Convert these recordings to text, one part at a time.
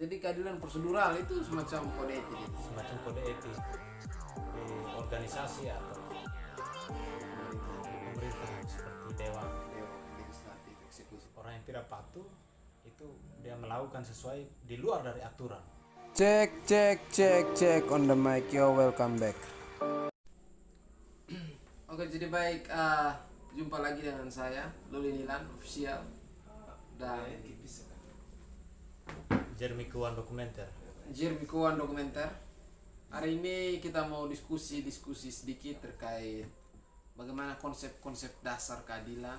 Jadi keadilan prosedural itu semacam kode etik gitu. Semacam kode etik di organisasi atau di pemerintahan seperti dewan. Dewan legislatif eksekusi. Orang yang tidak patuh itu dia melakukan sesuai di luar dari aturan. Cek cek cek cek on the mic, yo, welcome back. Oke, jadi baik, jumpa lagi dengan saya Luli Nilan official dan Jeremy Kuan Dokumenter. Jeremy Kuan Dokumenter. Hari ini kita mau diskusi sedikit terkait bagaimana konsep dasar keadilan,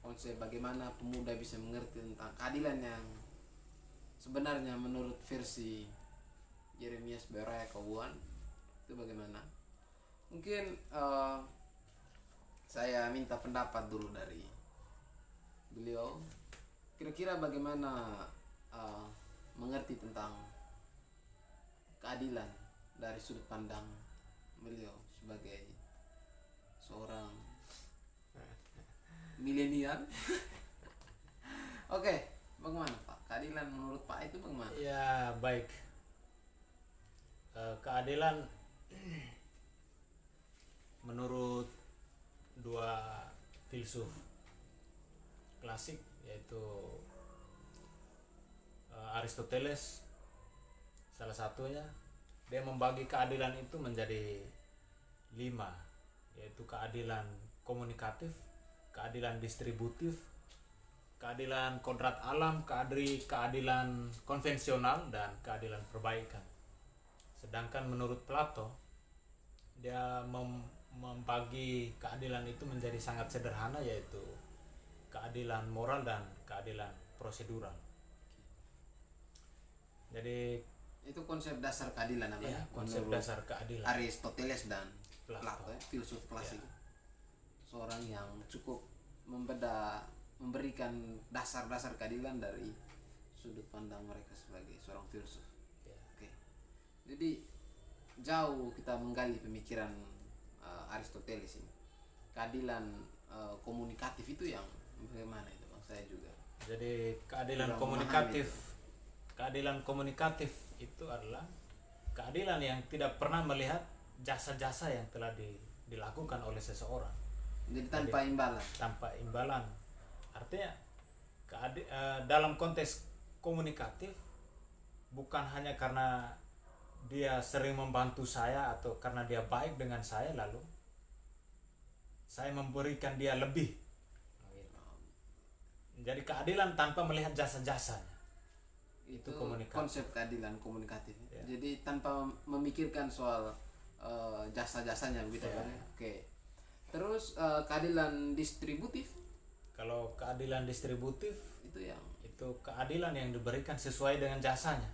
konsep bagaimana pemuda bisa mengerti tentang keadilan yang sebenarnya menurut versi Jeremias Beraya Kawan itu bagaimana. Mungkin saya minta pendapat dulu dari beliau, kira-kira bagaimana mengerti tentang keadilan dari sudut pandang beliau sebagai seorang milenial. Oke, bagaimana Pak? Keadilan menurut Pak itu bagaimana? Ya baik. Keadilan menurut dua filsuf klasik yaitu Aristoteles salah satunya, dia membagi keadilan itu menjadi 5, yaitu keadilan komunikatif, keadilan distributif, keadilan kodrat alam, keadilan konvensional, dan keadilan perbaikan. Sedangkan menurut Plato, dia membagi keadilan itu menjadi sangat sederhana, yaitu keadilan moral dan keadilan prosedural. Jadi Itu konsep dasar keadilan apa? ya, konsep Menurut dasar keadilan Aristoteles dan Plato. Plato, filsuf klasik. Ya. Seorang yang cukup memberikan dasar-dasar keadilan dari sudut pandang mereka sebagai seorang filsuf. Ya. Oke. Jadi jauh kita menggali pemikiran Aristoteles ini. Keadilan komunikatif itu yang bagaimana itu Bang? Saya juga. Jadi keadilan Kurang komunikatif itu adalah keadilan yang tidak pernah melihat jasa-jasa yang telah dilakukan oleh seseorang. Jadi tanpa imbalan. Tanpa imbalan. Artinya dalam konteks komunikatif bukan hanya karena dia sering membantu saya atau karena dia baik dengan saya lalu saya memberikan dia lebih. Jadi keadilan tanpa melihat jasa-jasanya. Itu komunikatif. Konsep keadilan komunikatif. Ya. Jadi tanpa memikirkan soal jasa-jasanya begitu Ya. kan. Oke. Terus keadilan distributif Kalau keadilan distributif itu yang itu keadilan yang diberikan sesuai dengan jasanya.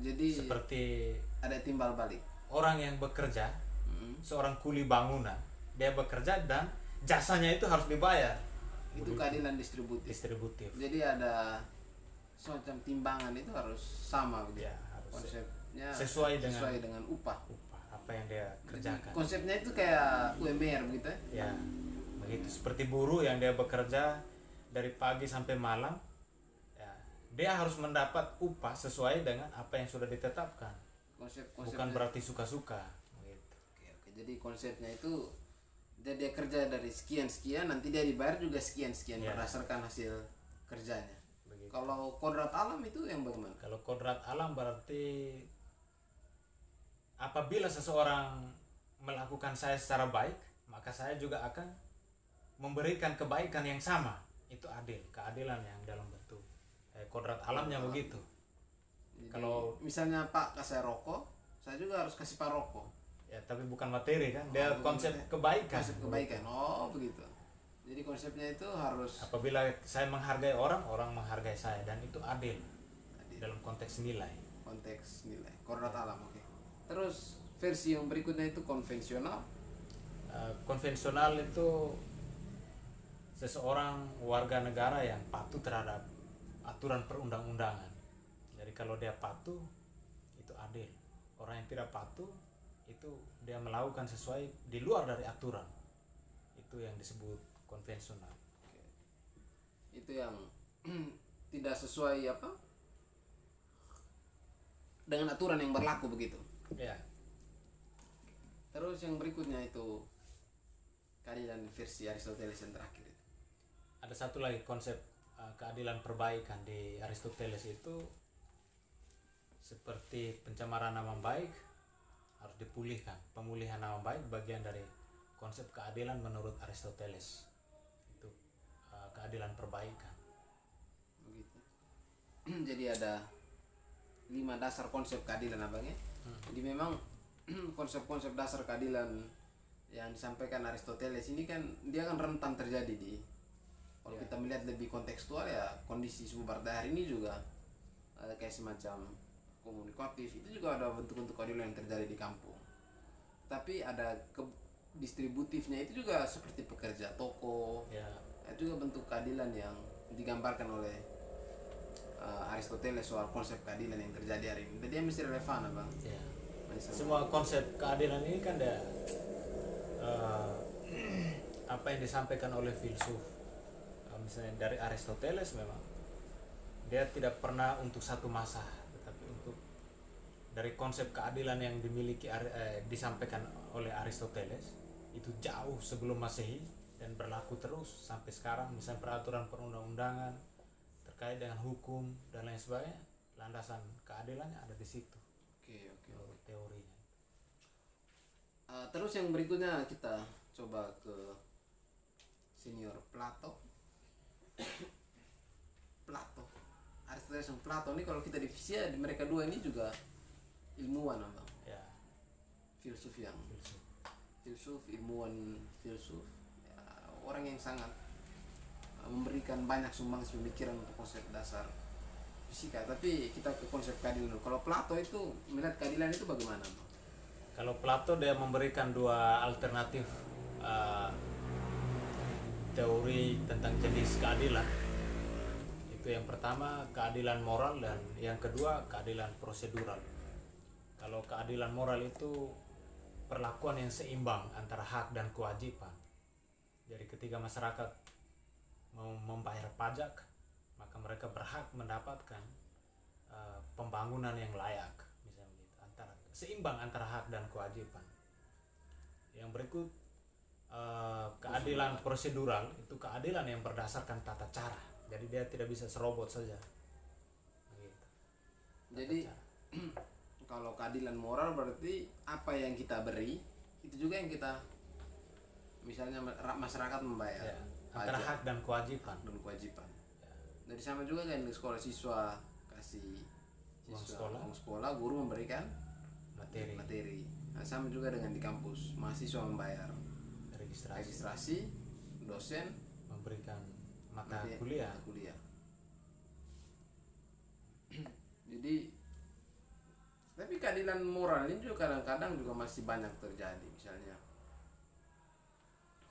jadi Seperti ada timbal balik. orang yang bekerja, seorang kuli bangunan, dia bekerja dan jasanya itu harus dibayar. Itu Begitu. keadilan distributif. Distributif. Jadi ada semacam timbangan itu harus sama begitu. Ya, harus Konsepnya sesuai dengan upah. upah apa yang dia kerjakan. Konsepnya itu kayak UMR begitu ya. Ya, begitu. Seperti buruh yang dia bekerja dari pagi sampai malam, ya, dia harus mendapat upah sesuai dengan apa yang sudah ditetapkan. Konsepnya. Bukan berarti suka-suka. Gitu. Oke. Jadi konsepnya itu dia kerja dari sekian nanti dia dibayar juga sekian Ya. berdasarkan hasil kerjanya. Begitu. Kalau kodrat alam itu yang bagaimana? Kalau kodrat alam berarti apabila seseorang melakukan saya secara baik, maka saya juga akan memberikan kebaikan yang sama. Itu adil, keadilan yang dalam bentuk kodrat alamnya begitu. Jadi, Kalau misalnya Pak kasih rokok, saya juga harus kasih Pak rokok. ya, tapi bukan materi kan, dia bukan konsep materi. kebaikan. Konsep kebaikan. Oh, begitu. Jadi konsepnya itu harus Apabila saya menghargai orang, orang menghargai saya, dan itu adil dalam konteks nilai. konteks nilai. Kodrat alam, oke. Terus versi yang berikutnya itu konvensional. Konvensional itu seseorang warga negara yang patuh terhadap aturan perundang-undangan. Jadi kalau dia patuh itu adil. Orang yang tidak patuh itu dia melakukan sesuai di luar dari aturan. Itu yang disebut konvensional. Itu yang tidak sesuai apa? dengan aturan yang berlaku begitu. Ya. Terus yang berikutnya itu keadilan versi Aristoteles yang terakhir itu. Ada satu lagi konsep keadilan perbaikan di Aristoteles itu seperti pencemaran nama baik harus dipulihkan. Pemulihan nama baik bagian dari konsep keadilan menurut Aristoteles. Itu keadilan perbaikan. Begitu. Jadi ada 5 dasar konsep keadilan abang ya. Jadi memang konsep-konsep dasar keadilan yang disampaikan Aristoteles ini kan dia kan rentan terjadi di kalau kita melihat lebih kontekstual ya kondisi sumber daya hari ini juga ada kayak semacam komunikatif itu juga ada bentuk-bentuk keadilan yang terjadi di kampung. Tapi ada distributifnya itu juga seperti pekerja toko. Ya. Itu juga bentuk keadilan yang digambarkan oleh Aristoteles soal konsep keadilan yang terjadi hari ini. Jadi dia mesti relevan abang. Ya. Masih sama. Semua konsep keadilan ini kan ada apa yang disampaikan oleh filsuf. Misalnya dari Aristoteles memang dia tidak pernah untuk satu masa, tetapi untuk dari konsep keadilan yang dimiliki disampaikan oleh Aristoteles itu jauh sebelum Masehi dan berlaku terus sampai sekarang. Misalnya peraturan perundang-undangan terkait dengan hukum dan lain sebagainya, landasan keadilannya ada di situ. Oke. Teorinya. Terus yang berikutnya kita coba ke senior Plato. Aristoteles dan Plato ini kalau kita divisi ya, di mereka dua ini juga ilmuwan abang. Ya. Filsuf, ilmuwan filsuf. Ya, orang yang sangat memberikan banyak sumbangsi pemikiran untuk konsep dasar fisika. Tapi kita ke konsep keadilan dulu. Kalau Plato itu melihat keadilan itu bagaimana bang? Kalau Plato dia memberikan dua alternatif teori tentang jenis keadilan. Itu yang pertama keadilan moral dan yang kedua keadilan prosedural. Kalau keadilan moral itu perlakuan yang seimbang antara hak dan kewajiban. Jadi ketika masyarakat mau membayar pajak, maka mereka berhak mendapatkan pembangunan yang layak, misalnya begitu. Seimbang antara hak dan kewajiban. Yang berikut keadilan prosedural itu keadilan yang berdasarkan tata cara. Jadi dia tidak bisa serobot saja. Begitu. Jadi kalau keadilan moral berarti apa yang kita beri itu juga yang kita misalnya masyarakat membayar Ya, antara hak dan kewajiban. Ya. Dari sama juga kan di sekolah siswa kasih uang sekolah, guru memberikan materi. Nah, sama juga dengan di kampus mahasiswa membayar registrasi, dosen memberikan mata kuliah. Jadi tapi keadilan moral ini juga kadang-kadang juga masih banyak terjadi. Misalnya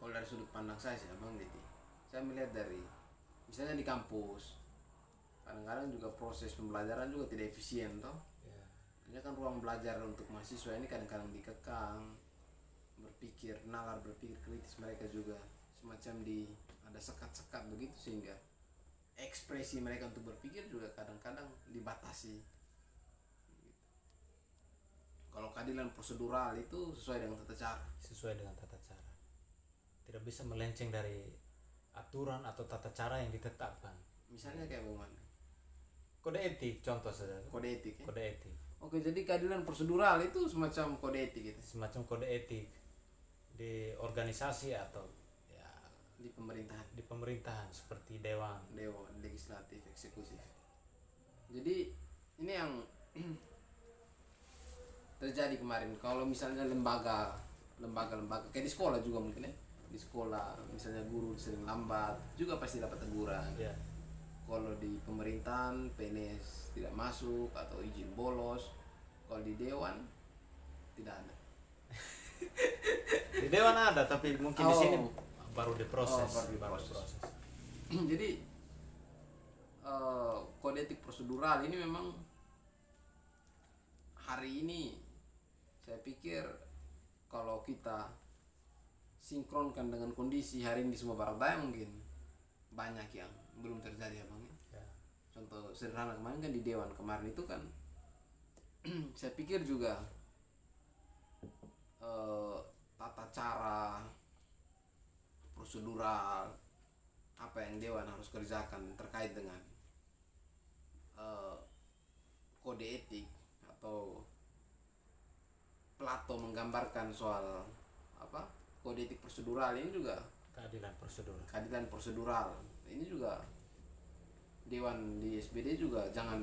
kalau dari sudut pandang saya sih abang gitu, saya melihat dari misalnya di kampus kadang-kadang juga proses pembelajaran juga tidak efisien toh. Ini kan ruang belajar untuk mahasiswa ini kadang-kadang dikekang, nalar berpikir kritis mereka juga semacam ada sekat-sekat begitu sehingga ekspresi mereka untuk berpikir juga kadang-kadang dibatasi. Kalau keadilan prosedural itu sesuai dengan tata cara. Tidak bisa melenceng dari aturan atau tata cara yang ditetapkan. Misalnya kayak bagaimana? Kode etik contoh saja. Kode etik ya? Kode etik. Oke, jadi keadilan prosedural itu semacam kode etik gitu. Semacam kode etik di organisasi atau ya di pemerintahan seperti dewan legislatif, eksekutif. Jadi ini yang terjadi kemarin. Kalau misalnya lembaga kayak di sekolah juga mungkin ya. Di sekolah misalnya guru sering lambat juga pasti dapat teguran. ya. Kalau di pemerintahan PNS tidak masuk atau izin bolos. Kalau di dewan tidak ada. Di dewan ada tapi mungkin di sini baru diproses. Jadi kode etik prosedural ini memang hari ini saya pikir kalau kita sinkronkan dengan kondisi hari ini di semua barat daya mungkin banyak yang belum terjadi ya bang. Ya. Contoh sederhana kemarin kan di dewan kemarin itu kan saya pikir juga tata cara prosedural apa yang dewan harus kerjakan terkait dengan kode etik atau Plato menggambarkan soal apa kode etik prosedural ini juga keadilan prosedural ini juga dewan di SBD juga jangan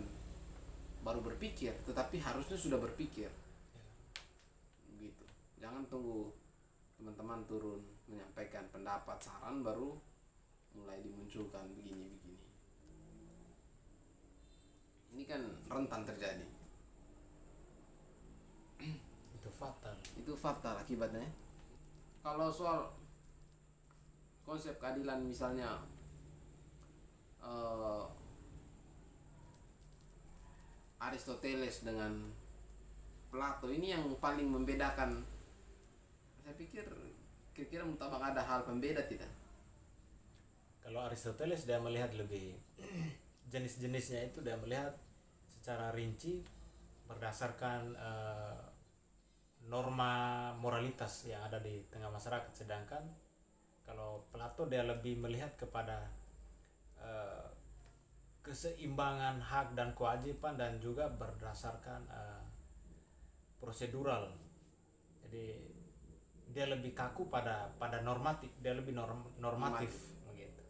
baru berpikir tetapi harusnya sudah berpikir gitu. Jangan tunggu teman-teman turun menyampaikan pendapat saran baru mulai dimunculkan begini. Ini kan rentan terjadi. Itu fatal akibatnya. Kalau soal konsep keadilan misalnya Aristoteles dengan Plato ini yang paling membedakan. Saya pikir kira-kira mutabak ada hal pembeda tidak? Kalau Aristoteles dia melihat lebih jenis-jenisnya itu dia melihat secara rinci berdasarkan norma moralitas yang ada di tengah masyarakat, sedangkan kalau Plato dia lebih melihat kepada keseimbangan hak dan kewajiban dan juga berdasarkan prosedural. Jadi dia lebih kaku pada normatif, dia lebih normatif begitu.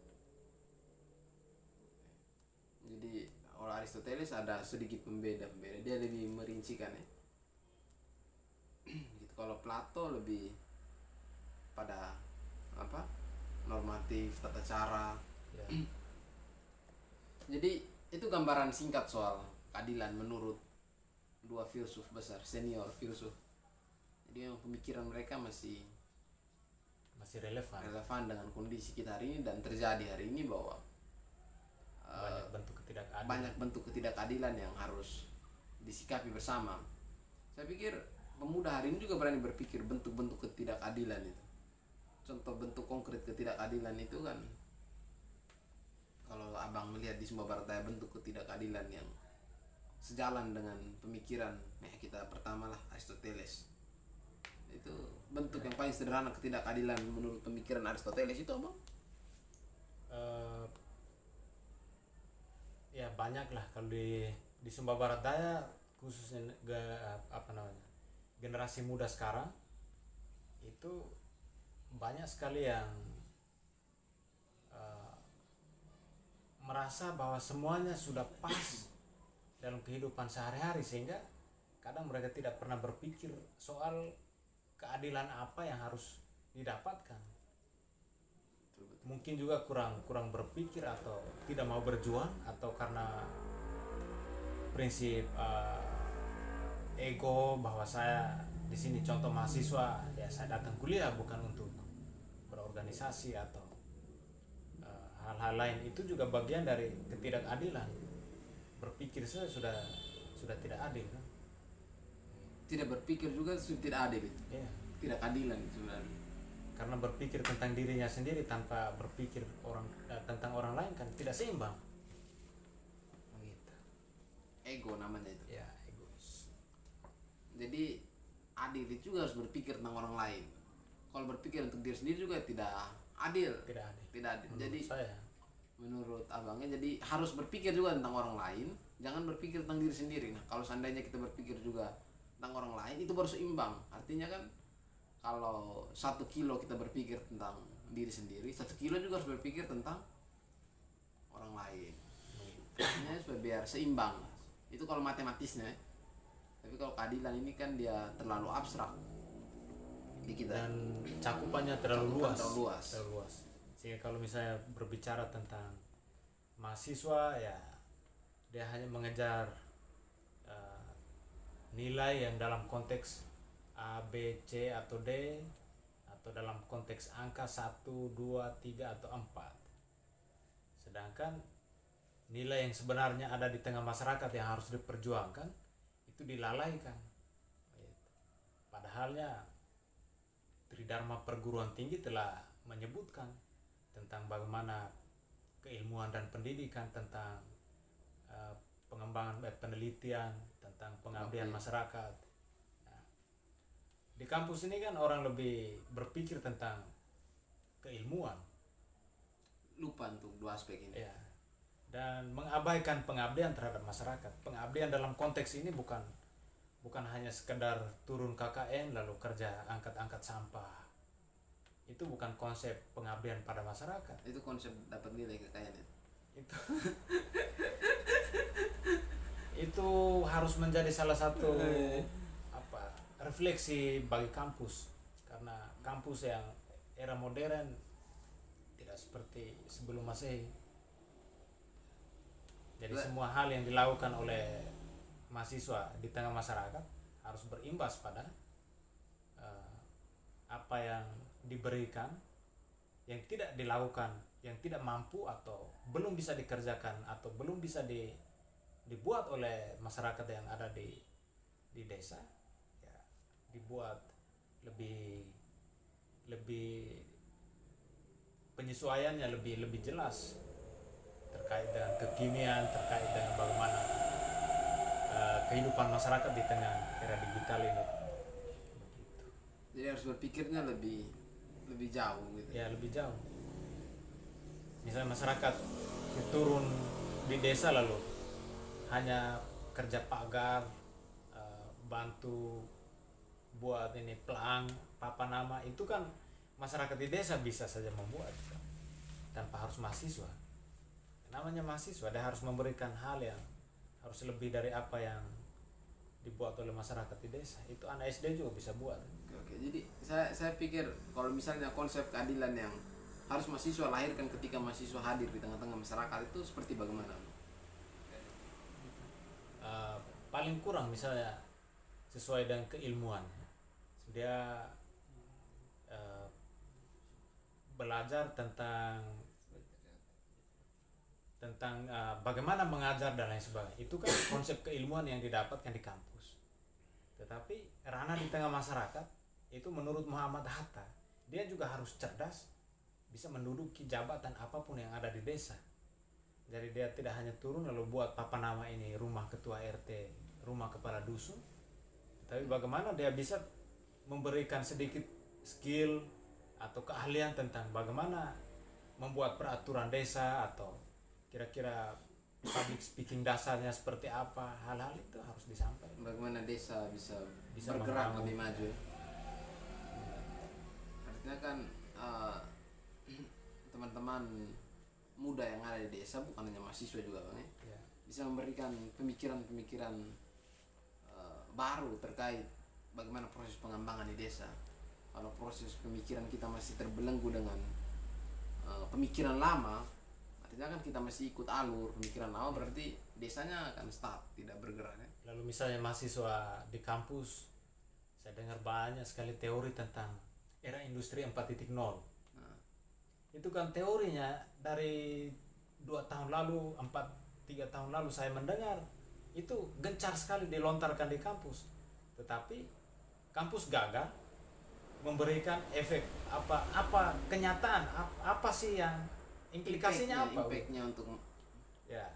Jadi oleh Aristoteles ada sedikit pembeda, dia lebih merincikan ya. Gitu. Kalau Plato lebih pada apa? Normatif, tata cara. Ya. Jadi itu gambaran singkat soal keadilan menurut dua filsuf besar, senior filsuf. Jadi yang pemikiran mereka masih relevan dengan kondisi kita hari ini dan terjadi hari ini bahwa banyak bentuk ketidakadilan yang harus disikapi bersama. Saya pikir pemuda hari ini juga berani berpikir bentuk-bentuk ketidakadilan itu. Contoh bentuk konkret ketidakadilan itu kan kalau abang melihat di Sumba Barat Daya bentuk ketidakadilan yang sejalan dengan pemikiran kita pertama lah Aristoteles. Itu bentuk yang paling sederhana ketidakadilan menurut pemikiran Aristoteles itu apa? Ya banyak lah kalau di Sumba Barat Daya khususnya generasi muda sekarang itu banyak sekali yang merasa bahwa semuanya sudah pas dalam kehidupan sehari-hari sehingga kadang mereka tidak pernah berpikir soal keadilan apa yang harus didapatkan. Mungkin juga kurang berpikir atau tidak mau berjuang atau karena prinsip ego bahwa saya di sini contoh mahasiswa ya saya datang kuliah bukan untuk berorganisasi atau hal-hal lain. Itu juga bagian dari ketidakadilan. Berpikir saya sudah tidak adil kan? Tidak berpikir juga sudah tidak adil itu. Ya. Ketidakadilan sebenarnya. Karena berpikir tentang dirinya sendiri tanpa berpikir tentang orang lain kan tidak seimbang. Begitu. Ego namanya itu. Ya, egois. Jadi adil itu juga harus berpikir tentang orang lain. Kalau berpikir untuk diri sendiri juga tidak adil. Tidak adil. Menurut jadi saya. Menurut abangnya jadi harus berpikir juga tentang orang lain, jangan berpikir tentang diri sendiri. Nah, kalau seandainya kita berpikir juga tentang orang lain itu baru seimbang. Artinya kan kalau 1 kilo kita berpikir tentang diri sendiri, 1 kilo juga harus berpikir tentang orang lain. Artinya supaya biar seimbang. Itu kalau matematisnya. Tapi kalau keadilan ini kan dia terlalu abstrak di kita. Dan cakupannya terlalu luas. luas. Sehingga kalau misalnya berbicara tentang mahasiswa ya dia hanya mengejar nilai yang dalam konteks A, B, C atau D atau dalam konteks angka 1, 2, 3 atau 4. Sedangkan nilai yang sebenarnya ada di tengah masyarakat yang harus diperjuangkan itu dilalaikan. Padahalnya Tridharma perguruan tinggi telah menyebutkan tentang bagaimana keilmuan dan pendidikan, tentang pengembangan penelitian, tentang tentang pengabdian masyarakat. Nah, di kampus ini kan orang lebih berpikir tentang keilmuan, lupa untuk dua aspek ini. ya, dan mengabaikan pengabdian terhadap masyarakat. Pengabdian dalam konteks ini bukan hanya sekedar turun KKN lalu kerja angkat-angkat sampah. Itu bukan konsep pengabdian pada masyarakat. Itu konsep dapat nilai kekayaan Itu itu harus menjadi salah satu refleksi bagi kampus, karena kampus yang era modern tidak seperti sebelum Masehi. Jadi semua hal yang dilakukan oleh mahasiswa di tengah masyarakat harus berimbas pada apa yang diberikan, yang tidak dilakukan, yang tidak mampu atau belum bisa dikerjakan atau belum bisa dibuat oleh masyarakat yang ada di desa, ya, dibuat lebih penyesuaiannya lebih jelas terkait dengan kekinian, terkait dengan bagaimana kehidupan masyarakat di tengah era digital ini. Begitu. Jadi harus berpikirnya lebih jauh gitu. Ya, lebih jauh. Misalnya masyarakat turun di desa lalu hanya kerja pagar, bantu buat ini pelang, papan nama, itu kan masyarakat di desa bisa saja membuat tanpa harus mahasiswa. Namanya mahasiswa, dia harus memberikan hal yang harus lebih dari apa yang dibuat oleh masyarakat di desa. Itu anak SD juga bisa buat. Oke, jadi saya pikir kalau misalnya konsep keadilan yang harus mahasiswa lahirkan ketika mahasiswa hadir di tengah-tengah masyarakat itu seperti bagaimana? Paling kurang misalnya sesuai dengan keilmuan, dia belajar tentang bagaimana mengajar dan lain sebagainya. Itu kan konsep keilmuan yang didapatkan di kampus. Tetapi ranah di tengah masyarakat itu menurut Muhammad Hatta, dia juga harus cerdas, bisa menduduki jabatan apapun yang ada di desa. Jadi dia tidak hanya turun lalu buat papan nama ini rumah ketua RT, rumah kepala dusun, tapi bagaimana dia bisa memberikan sedikit skill atau keahlian tentang bagaimana membuat peraturan desa, atau kira-kira public speaking dasarnya seperti apa. Hal-hal itu harus disampaikan. Bagaimana desa bisa bergerak membangun, lebih maju. Artinya kan teman-teman muda yang ada di desa, bukan hanya mahasiswa juga Bang ya, bisa memberikan pemikiran-pemikiran baru terkait bagaimana proses pengembangan di desa. Kalau proses pemikiran kita masih terbelenggu dengan pemikiran lama, artinya kan kita masih ikut alur pemikiran lama, berarti desanya akan stuck, tidak bergerak ya. Lalu misalnya mahasiswa di kampus, saya dengar banyak sekali teori tentang era industri 4.0. Itu kan teorinya dari 2 tahun lalu, 3 tahun lalu saya mendengar itu gencar sekali dilontarkan di kampus. Tetapi kampus gagal memberikan efek apa kenyataan, apa sih yang implikasinya, impactnya untuk ya,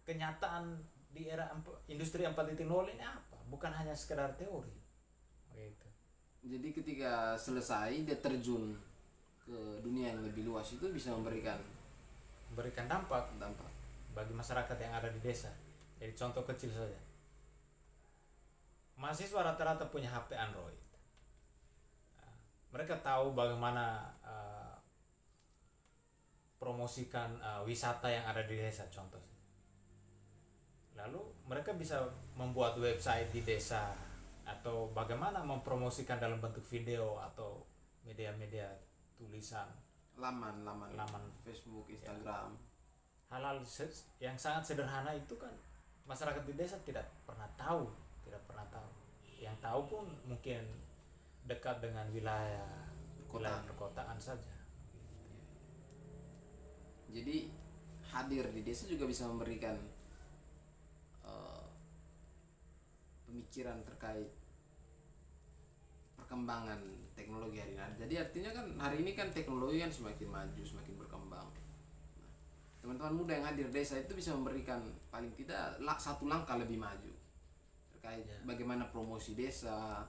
kenyataan di era industri 4.0 ini apa? Bukan hanya sekedar teori. Gitu. Jadi ketika selesai dia terjun ke dunia yang lebih luas, itu bisa memberikan dampak dampak bagi masyarakat yang ada di desa. Jadi contoh kecil saja, mahasiswa rata-rata punya HP Android. Nah, mereka tahu bagaimana promosikan wisata yang ada di desa, contoh. Lalu mereka bisa membuat website di desa, atau bagaimana mempromosikan dalam bentuk video atau media-media tulisan, laman Facebook, Instagram. Hal-hal yang sangat sederhana itu kan masyarakat di desa tidak pernah tahu. Yang tahu pun mungkin dekat dengan wilayah perkotaan saja. Jadi hadir di desa juga bisa memberikan pemikiran terkait perkembangan teknologi hari ini. Jadi artinya kan hari ini kan teknologi kan semakin maju, semakin berkembang. Teman-teman muda yang hadir desa itu bisa memberikan paling tidak satu langkah lebih maju terkait Ya. bagaimana promosi desa,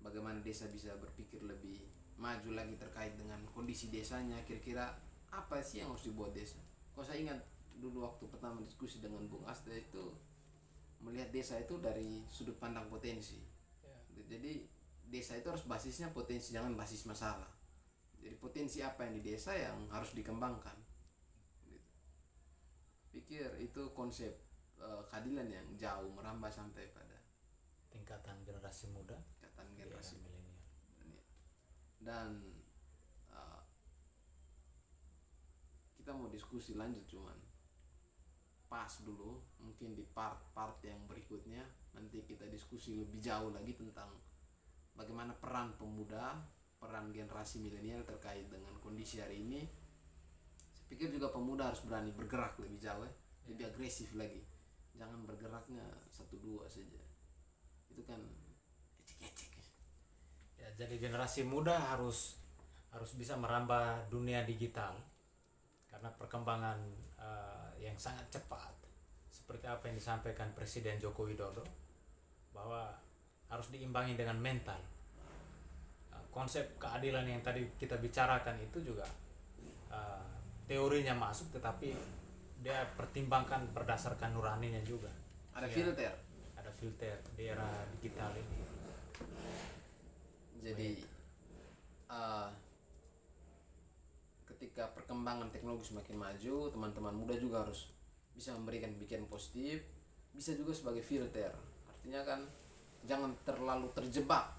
bagaimana desa bisa berpikir lebih maju lagi terkait dengan kondisi desanya, kira-kira apa sih yang harus dibuat desa. Kau saya ingat dulu waktu pertama diskusi dengan Bung Asta itu melihat desa itu dari sudut pandang potensi. Ya. Jadi desa itu harus basisnya potensi, jangan basis masalah. Jadi potensi apa yang di desa yang harus dikembangkan. Gitu. Pikir itu konsep keadilan yang jauh merambah sampai pada tingkatan generasi muda, ikatan di era generasi. milenial. Dan kita mau diskusi lanjut, cuman pas dulu mungkin di part-part yang berikutnya nanti kita diskusi lebih jauh lagi tentang bagaimana peran pemuda, peran generasi milenial terkait dengan kondisi hari ini. Saya pikir juga pemuda harus berani bergerak lebih jauh, lebih agresif lagi. Jangan bergeraknya 1-2 saja. Itu kan ecek-ecek. Ya, jadi generasi muda harus bisa merambah dunia digital karena perkembangan yang sangat cepat, seperti apa yang disampaikan Presiden Joko Widodo, bahwa harus diimbangi dengan mental. Konsep keadilan yang tadi kita bicarakan itu juga teorinya masuk, tetapi dia pertimbangkan berdasarkan nuraninya juga. Ada Ya, filter. ada filter di era digital ini. Jadi ketika perkembangan teknologi semakin maju, teman-teman muda juga harus bisa memberikan pikiran positif, bisa juga sebagai filter. Artinya kan jangan terlalu terjebak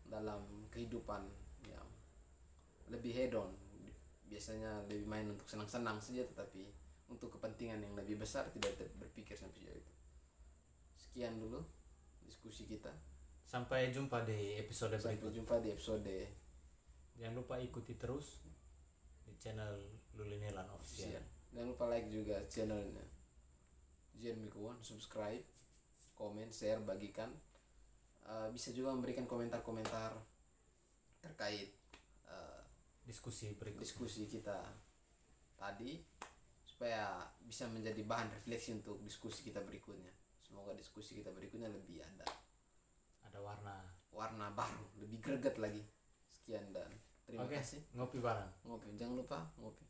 dalam kehidupan yang lebih hedon. Biasanya lebih main untuk senang-senang saja, tetapi untuk kepentingan yang lebih besar tidak berpikir sampai sejauh itu. Sekian dulu diskusi kita. Sampai jumpa di episode Sampai berikutnya. jumpa di episode Jangan lupa ikuti terus di channel Lulinilan Official. siang. Jangan lupa like juga channelnya Jeremy Kuan, subscribe, komen, share, bagikan. Bisa juga memberikan komentar-komentar terkait Diskusi berikutnya. diskusi kita tadi, supaya bisa menjadi bahan refleksi untuk diskusi kita berikutnya. Semoga diskusi kita berikutnya lebih ada Ada warna. baru, lebih greget lagi. Sekian dan terima Oke, kasih. ngopi bareng. Ngopi, jangan lupa ngopi.